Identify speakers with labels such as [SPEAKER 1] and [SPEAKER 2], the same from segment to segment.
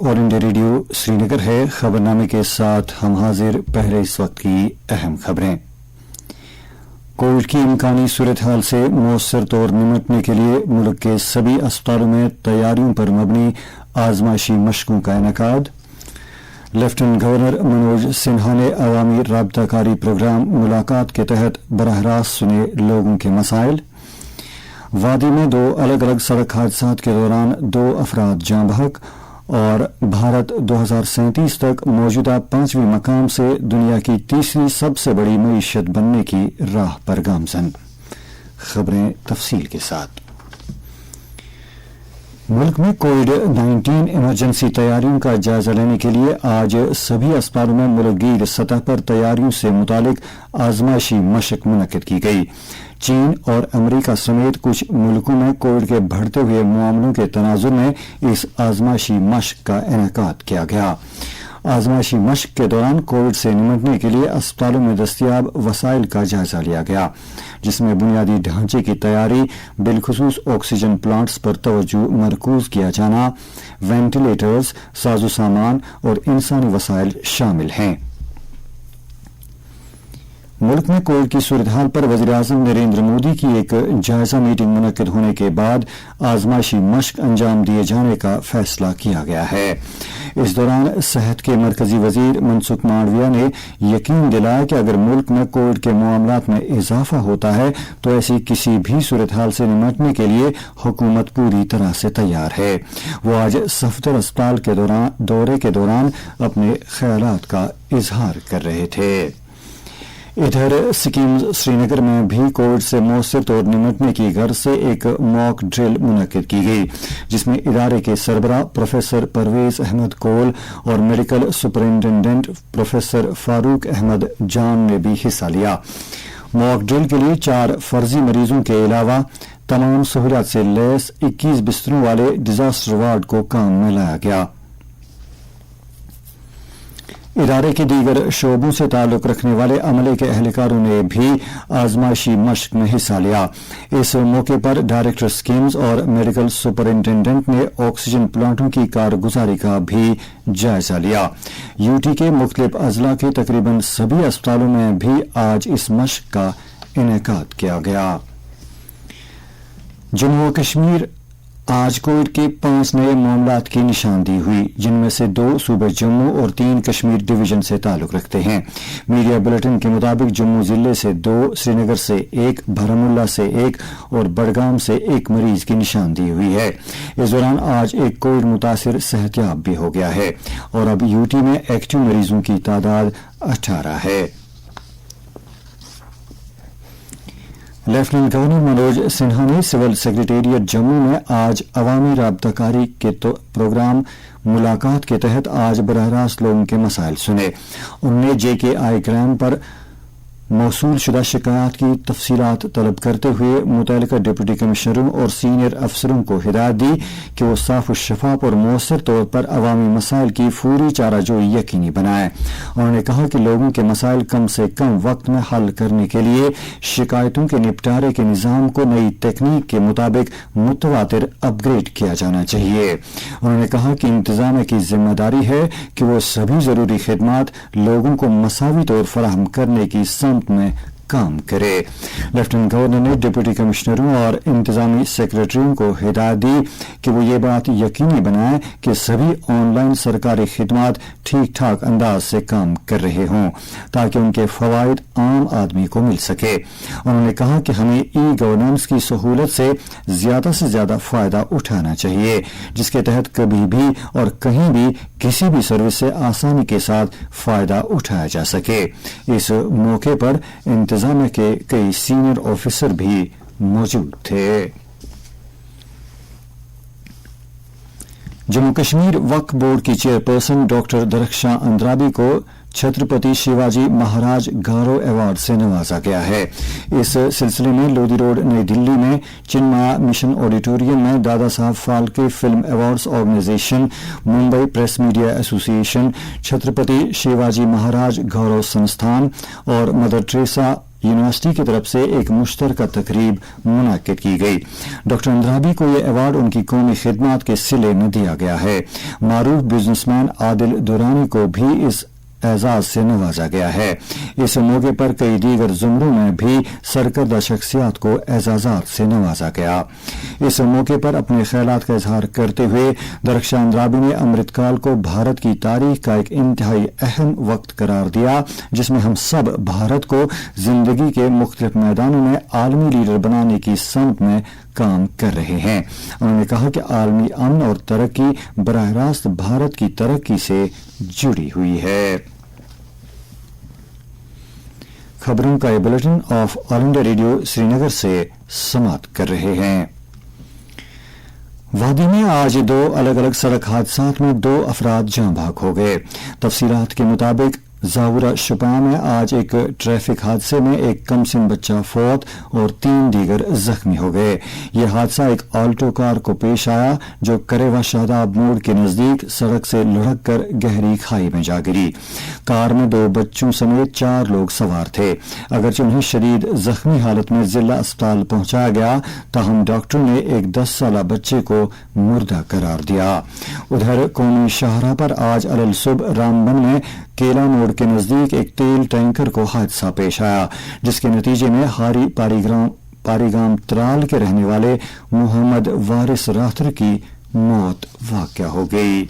[SPEAKER 1] All India radio Srinagar है। खबरनामे के साथ हम हाजिर। पहले इस वक्त की अहम खबरें। कोविड की इम्कानी सूरत हाल से मौसर तौर निपटने के लिए मुल्क के सभी अस्पतालों में तैयारियों पर मबनी आजमाइशी मशकों का इनेकाद। लेफ्टिनेंट गवर्नर मनोज सिन्हा ने अवामी राबताकारी प्रोग्राम मुलाकात के तहत बराह रास्त सुने लोगों के मसाइल। वादी में 2 अलग अलग सड़क हादसात के दौरान 2 अफराद जाँ बहक। और भारत 2037 तक मौजूदा 5वीं मकाम से दुनिया की तीसरी सबसे बड़ी मईशत बनने की राह पर गामजन। खबरें तफसील के साथ। मुल्क में कोविड-19 इमरजेंसी तैयारियों का जायजा लेने के लिए आज सभी अस्पतालों में मुल्कगीर सतह पर तैयारियों से मुतालिक आजमाइशी मशक मुनक्किद की गई। चीन और अमेरिका समेत कुछ मुल्कों में कोविड के बढ़ते हुए मामलों के तनाजुर में इस आजमाइशी मशक का इनेकाद किया गया। आजमाइशी मशक के दौरान कोविड से निपटने के लिए अस्पतालों में दस्तयाब वसाइल का जायजा लिया गया, जिसमें बुनियादी ढांचे की तैयारी, बिलखुसूस ऑक्सीजन प्लांट्स पर तवज्जो मरकूज किया जाना, वेंटिलेटर्स, साजो सामान और इंसानी वसाइल शामिल हैं। मुल्क में कोविड की सूरत हाल पर वज़ीर-ए-आज़म नरेंद्र मोदी की एक जायजा मीटिंग मुनक्किद होने के बाद आजमाइशी मशक अंजाम दिए जाने का फैसला किया गया है। इस दौरान सेहत के मरकजी वजीर मनसुख मांडविया ने यकीन दिलाया कि अगर मुल्क में कोविड के मामलात में इजाफा होता है तो ऐसी किसी भी सूरत हाल से निपटने के लिए हुकूमत पूरी तरह से तैयार है। वो आज सफदर अस्पताल के दौरे के दौरान अपने ख्यालात का इजहार कर रहे थे। इधर सिक्किम श्रीनगर में भी कोविड से मौसर तौर निपटने की गर्ज से एक मॉक ड्रिल मुनक्किद की गई, जिसमें इदारे के सरबराह प्रोफेसर परवेज अहमद कोल और medical superintendent professor Farooq Ahmed Jan ने भी हिस्सा लिया। मॉक ड्रिल के लिए 4 फर्जी मरीजों के अलावा तमाम सहूलियात से लैस 21 बिस्तरों वाले डिजास्टर वार्ड को काम में लाया गया। इदारे के दीगर शोबों से ताल्लुक रखने वाले अमले के अहलकारों ने भी आजमाइशी मशक में हिस्सा लिया। इस मौके पर डायरेक्टर स्कीम्स और मेडिकल सुपरिंटेंडेंट ने ऑक्सीजन प्लांटों की कारगुजारी का भी जायजा लिया। यूटी के मुख्तलिफ अजला के तकरीबन सभी अस्पतालों में भी आज इस मशक का इनेकाद किया गया। जम्मू और कश्मीर आज कोविड के 5 नए मामलात की निशानदेही हुई, जिनमें से 2 सूबे जम्मू और 3 कश्मीर डिवीजन से ताल्लुक रखते हैं। मीडिया बुलेटिन के मुताबिक जम्मू जिले से 2, श्रीनगर से 1, बारामुल्ला से 1 और बडगाम से 1 मरीज की निशानदेही हुई है। इस दौरान आज एक कोविड मुतासिर सेहतयाब भी हो गया है और अब यूटी में एक्टिव मरीजों की तादाद 18 है। लेफ्टिनेंट गवर्नर मनोज सिन्हा ने सिविल सेक्रेटेरिएट जम्मू में आज अवामी राबताकारी के प्रोग्राम मुलाकात के तहत आज बराह रास्त लोगों के मसाइल सुने। उन्होंने JKI ग्राम पर मौसूल शुदा शिकायत की तफसीलात तलब करते हुए मुतल्लिका डिप्टी कमिश्नरों और सीनियर अफसरों को हिदायत दी कि वो साफ और शफाफ और मौसर तौर पर अवामी मसाइल की फौरी चाराजोई यकीनी बनाएं। उन्होंने कहा कि लोगों के मसाइल कम से कम वक्त में हल करने के लिए शिकायतों के निपटारे के निज़ाम को नई तकनीक के मुताबिक मुतवातिर अपग्रेड किया जाना चाहिए। उन्होंने कहा कि इंतजामिया की जिम्मेदारी है कि वो सभी जरूरी खिदमात लोगों को मसावी तौर फराहम करने की में काम करे। लेफ्टिनेंट गवर्नर ने डिप्टी कमिश्नरों और इंतजामी सेक्रेटरियों को हिदायत दी कि वो ये बात यकीनी बनाएं कि सभी ऑनलाइन सरकारी खिदमात ठीक ठाक अंदाज से काम कर रहे हों ताकि उनके फवायद आम आदमी को मिल सके। उन्होंने कहा कि हमें ई गवर्नेंस की सहूलत से ज्यादा फायदा उठाना चाहिए, जिसके तहत कभी भी और कहीं भी किसी भी सर्विस से आसानी के साथ फायदा उठाया जा सके। इस मौके पर इंतजामिया के कई सीनियर ऑफिसर भी मौजूद थे। जम्मू कश्मीर वक्फ बोर्ड की चेयरपर्सन डॉक्टर दरख्शां अंद्राबी को छत्रपति शिवाजी महाराज गौरव अवार्ड से नवाजा गया है। इस सिलसिले में लोधी रोड नई दिल्ली में चिन्मया मिशन ऑडिटोरियम में Dada Saheb Phalke film awards organisation, Mumbai press media association, Chhatrapati Shivaji Maharaj Gaurav Sansthan और मदर टेरेसा यूनिवर्सिटी की तरफ से एक मुश्तरका तकरीब मुनक्किद की गई। डॉक्टर अंद्राबी को यह अवार्ड उनकी कौमी खिदमत के सिले में दिया गया है। मारूफ बिजनेसमैन आदिल दुरानी को भी इस एजाज से नवाजा गया है। इस मौके पर कई दीगर जुमरों में भी सरकर्दा शख्सियात को एजाजात से नवाजा गया। इस मौके पर अपने ख्यालात का इजहार करते हुए दरख्शां अंद्राबी ने अमृतकाल को भारत की तारीख का एक इंतहाई अहम वक्त करार दिया, जिसमें हम सब भारत को जिंदगी के मुख्तलिफ मैदानों में आलमी लीडर बनाने की समत में काम कर रहे हैं। उन्होंने कहा कि आलमी अमन और तरक्की बराह रास्त भारत की तरक्की से जुड़ी हुई है। खबरों का ये bulletin of all India radio Srinagar से समाप्त कर रहे हैं। वादी में आज 2 अलग अलग सड़क हादसात में 2 अफराद जाँ भाग हो गए। तफसीलात के मुताबिक जावरा शुपा में आज एक ट्रैफिक हादसे में एक कमसिन बच्चा फौत और 3 दीगर जख्मी हो गए। यह हादसा एक ऑल्टो कार को पेश आया जो करेवा शादाब मोड़ के नजदीक सड़क से लुढ़क कर गहरी खाई में जा गिरी। कार में 2 बच्चों समेत 4 लोग सवार थे। अगरचे उन्हें शदीद जख्मी हालत में जिला अस्पताल पहुंचाया गया, ताहम डॉक्टरों ने एक 10 साला बच्चे को मुर्दा करार दिया। उधर कौमी शाहराह पर आज अलल सुबह रामबन में केला मोड़ के नजदीक एक तेल टैंकर को हादसा पेश आया, जिसके नतीजे में हारी पारीगाम त्राल के रहने वाले मोहम्मद वारिस राथर की मौत वाक़या हो गई।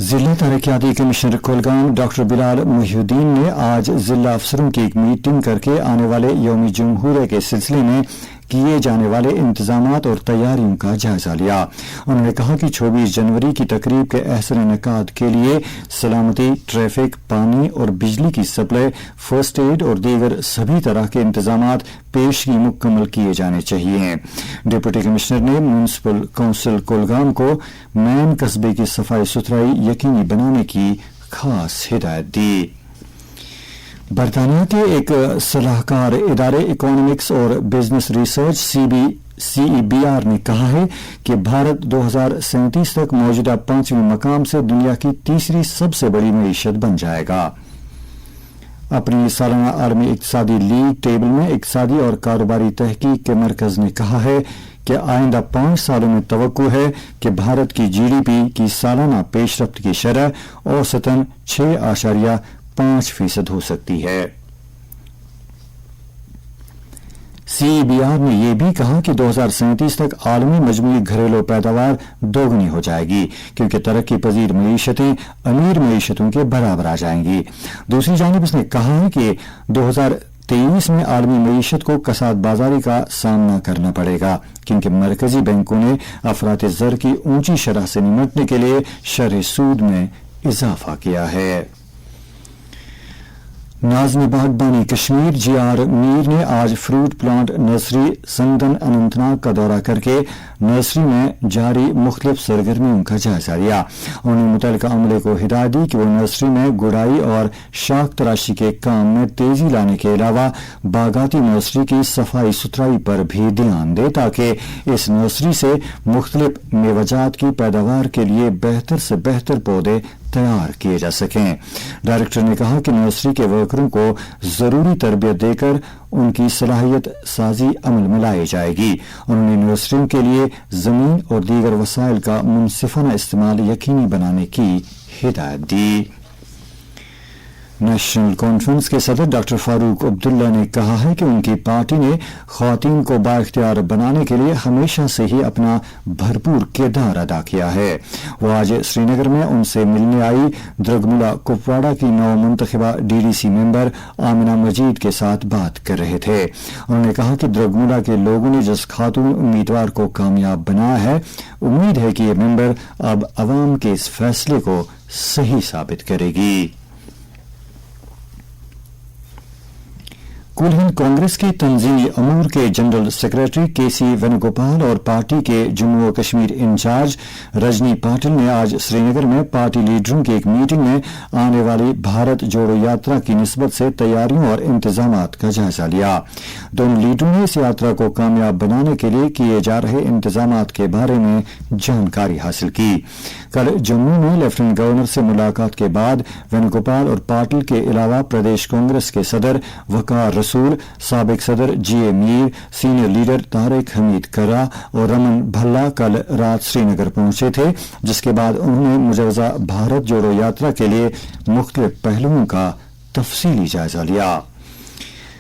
[SPEAKER 1] जिला तरक्याती कमिश्नर कुलगाम डॉक्टर बिलाल मुहिउद्दीन ने आज जिला अफसरों की एक मीटिंग करके आने वाले यौम जमहूरिया के सिलसिले में किए जाने वाले इंतजामात और तैयारियों का जायजा लिया। उन्होंने कहा कि 24 जनवरी की तकरीब के अहसन इनेकाद के लिए सलामती, ट्रैफिक, पानी और बिजली की सप्लाई, फर्स्ट एड और दीगर सभी तरह के इंतजामात पेशगी मुकम्मल किए जाने चाहिए। डिप्टी कमिश्नर ने म्यूनिसिपल काउंसिल कुलगाम को मैन कस्बे की सफाई सुथराई यकीनी बनाने की खास हिदायत दी। बरतानिया के एक सलाहकार इदारे इकोनॉमिक्स और बिजनेस रिसर्च CEBR ने कहा है कि भारत 2037 तक मौजूदा 5वें मकाम से दुनिया की तीसरी सबसे बड़ी मईशत बन जाएगा। अपनी सालाना आलमी इक्तिसादी लीग टेबल में इक्तिसादी और कारोबारी तहकीक के मरकज ने कहा है कि आइंदा 5 सालों में तवक्को है कि भारत की GDP की सालाना पेशरफ्त की शरह औसतन 6.5% हो सकती है। CEBR ने यह भी कहा कि 2037 तक आलमी मजमूई घरेलू पैदावार दोगुनी हो जाएगी, क्योंकि तरक्की पजीर मईशतें अमीर मईशतों के बराबर आ जाएंगी। दूसरी जानिब उसने कहा है कि 2023 में आलमी मईशत को कसाद बाजारी का सामना करना पड़ेगा, क्योंकि मरकजी बैंकों ने अफरात ज़र की ऊंची शरह से निमटने के लिए शरह सूद में इजाफा किया है। नाज़िम बागबानी कश्मीर GR मीर ने आज फ्रूट प्लांट नर्सरी संदन अनंतनाग का दौरा करके नर्सरी में जारी मुख्तलिफ सरगर्मियों का जायजा लिया। उन्होंने मुतल्लिका अमले को हिदायत दी कि वो नर्सरी में गुड़ाई और शाख तराशी के काम में तेजी लाने के अलावा बागाती नर्सरी की सफाई सुथराई पर भी ध्यान दे, ताकि इस नर्सरी से मुख्तलिफ मेवजात की पैदावार के लिए बेहतर से बेहतर पौधे तैयार किए जा सकें। डायरेक्टर ने कहा कि नर्सरी के वर्करों को जरूरी तरबियत देकर उनकी सलाहियत साजी अमल में लाई जाएगी। उन्होंने नर्सरियों के लिए जमीन और दीगर वसाइल का मुनसिफाना इस्तेमाल यकीनी बनाने की हिदायत दी। नेशनल कॉन्फ्रेंस के सदर डॉक्टर फारूक अब्दुल्ला ने कहा है कि उनकी पार्टी ने ख्वातीन को बाइख्तियार बनाने के लिए हमेशा से ही अपना भरपूर किरदार अदा किया है। वो आज श्रीनगर में उनसे मिलने आई द्रगमुला कुपवाड़ा की नवमुंतखबा DDC मेंबर आमिना मजीद के साथ बात कर रहे थे। उन्होंने कहा कि द्रगमुला के लोगों ने जिस खातून उम्मीदवार को कामयाब बनाया है, उम्मीद है कि ये मेंबर अब अवाम के इस फैसले को सही साबित करेगी। कुल हिंद कांग्रेस के तंजीमी अमूर के जनरल सेक्रेटरी KC वेणुगोपाल और पार्टी के जम्मू और कश्मीर इंचार्ज रजनी पाटिल ने आज श्रीनगर में पार्टी लीडरों की एक मीटिंग में आने वाली भारत जोड़ो यात्रा की निस्बत से तैयारियों और इंतजामात का जायजा लिया। दोनों लीडरों ने इस यात्रा को कामयाब बनाने के लिए किए जा रहे इंतजामात के बारे में जानकारी हासिल की। कल जम्मू में लेफ्टिनेंट गवर्नर से मुलाकात के बाद वेणुगोपाल और पाटिल के अलावा प्रदेश कांग्रेस के सदर वकार रसूल, साबिक सदर जीए मीर, सीनियर लीडर तारिक हमीद कर्रा और रमन भल्ला कल रात श्रीनगर पहुंचे थे, जिसके बाद उन्होंने मुजवजा भारत जोड़ो यात्रा के लिए मुख्तलिफ पहलुओं का तफसीली जायजा लिया।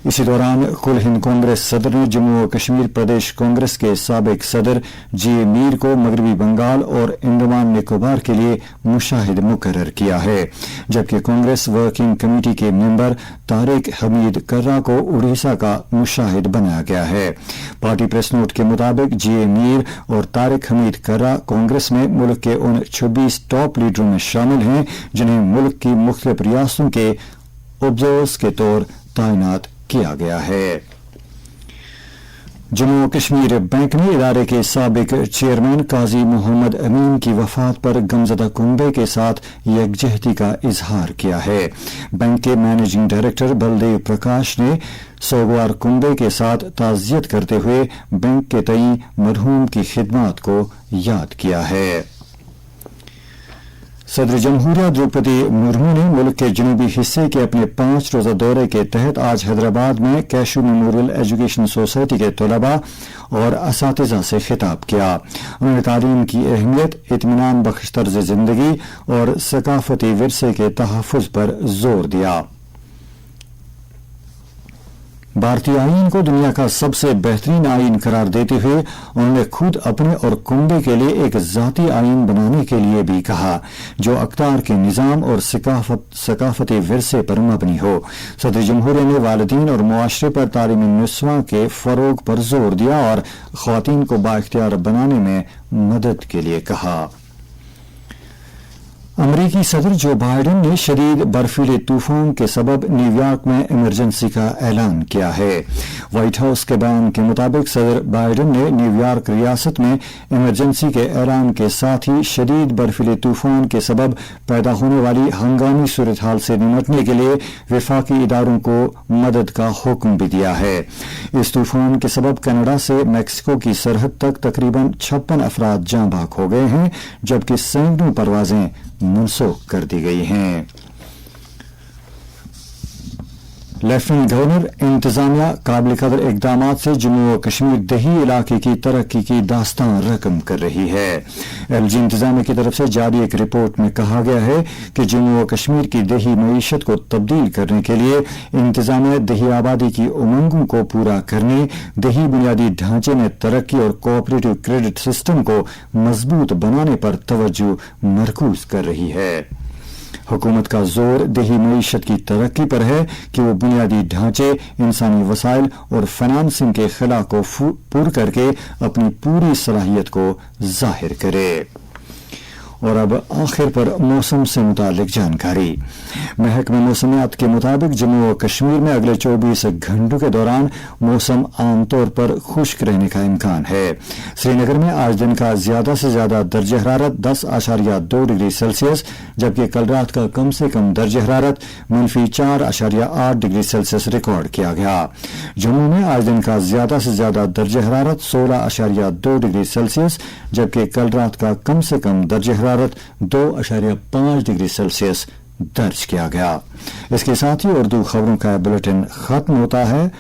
[SPEAKER 1] इसी दौरान कुल हिंद कांग्रेस सदर ने जम्मू और कश्मीर प्रदेश कांग्रेस के साबिक सदर जीए मीर को मगरबी बंगाल और अंडमान निकोबार के लिए मुशाहिद मुकर्रर किया है, जबकि कांग्रेस वर्किंग कमेटी के मेंबर तारिक हमीद कर्रा को उड़ीसा का मुशाहिद बनाया गया है। पार्टी प्रेस नोट के मुताबिक जीए मीर और तारिक हमीद कर्रा कांग्रेस में मुल्क के उन 26 टॉप लीडरों में शामिल हैं जिन्हें मुल्क की मुख्तलिफ रियासतों के ऑब्जर्वर्स के तौर तैनात किया गया है। जम्मू कश्मीर बैंक ने इदारे के साबिक चेयरमैन काजी मोहम्मद अमीन की वफात पर गमजदा कुंबे के साथ यकजहती का इजहार किया है। बैंक के मैनेजिंग डायरेक्टर बलदेव प्रकाश ने सोगवार कुंबे के साथ ताज़ियत करते हुए बैंक के तई मरहूम की खिदमत को याद किया है। सदर जमहूरिया द्रौपदी मुर्मू ने मुल्क के जनूबी हिस्से के अपने 5 रोजा दौरे के तहत आज हैदराबाद में कैशू मेमोरियल एजुकेशन सोसाइटी के तलबा और असातिज़ा से खिताब किया। उन्होंने तालीम की अहमियत, इत्मीनान बख्श तर्ज जिंदगी और सकाफती विरसे के तहफ़्फ़ुज़ पर जोर दिया। भारतीय आईन को दुनिया का सबसे बेहतरीन आईन करार देते हुए उन्होंने खुद अपने और कुंबे के लिए एक जाती आईन बनाने के लिए भी कहा जो अख्तार के निज़ाम और सकाफती विरसे पर मबनी हो। सदर जमहूरिया ने वालिदीन और मुआशरे पर तालीम निस्वां के फरोग पर जोर दिया और ख्वातीन को बाइख्तियार बनाने में मदद के लिए कहा। अमरीकी सदर जो बाइडेन ने शदीद बर्फीले तूफान के सबब न्यूयॉर्क में इमरजेंसी का ऐलान किया है। व्हाइट हाउस के बयान के मुताबिक सदर बाइडेन ने न्यूयॉर्क रियासत में इमरजेंसी के ऐलान के साथ ही शदीद बर्फीले तूफान के सबब पैदा होने वाली हंगामी सूरत हाल से निपटने के लिए वफाकी इदारों को मदद का हुक्म भी दिया है। इस तूफान के सबब कनाडा से मैक्सिको की सरहद तक तकरीबन 56 अफराद जाँ बाक हो गए हैं, जबकि सैकड़ों परवाजें मनसूख कर दी गई हैं। लेफ्टिनेंट गवर्नर इंतजामिया काबिल कदर इकदामात से जम्मू और कश्मीर दही इलाके की तरक्की की दास्तान रकम कर रही है। एलजी इंतजामिया की तरफ से जारी एक रिपोर्ट में कहा गया है कि जम्मू और कश्मीर की दही मईशत को तब्दील करने के लिए इंतजामिया दही आबादी की उमंगों को पूरा करने, दही बुनियादी ढांचे में तरक्की और कोऑपरेटिव क्रेडिट सिस्टम को मजबूत बनाने पर तवज्जो मरकूज कर रही है। हुकूमत का जोर दही मईशत की तरक्की पर है कि वो बुनियादी ढांचे, इंसानी वसाइल और फाइनेंसिंग के खला को पूरा करके अपनी पूरी सलाहियत को जाहिर करे। और अब आखिर पर मौसम से मुतालिक जानकारी। महकमा मौसमियात के मुताबिक जम्मू और कश्मीर में अगले 24 घंटों के दौरान मौसम आमतौर पर खुश्क रहने का इम्कान है। श्रीनगर में आज दिन का ज्यादा से ज्यादा दर्ज हरारत 10.2 डिग्री सेल्सियस, जबकि कल रात का कम से कम दर्ज हरारत -4.8 डिग्री सेल्सियस रिकॉर्ड किया गया। जम्मू में आज दिन का ज्यादा से ज्यादा दर्ज हरारत 16.2 डिग्री सेल्सियस, जबकि कल रात का कम से कम दर्ज हरारत 2.5 डिग्री सेल्सियस दर्ज किया गया। इसके साथ ही उर्दू खबरों का बुलेटिन खत्म होता है।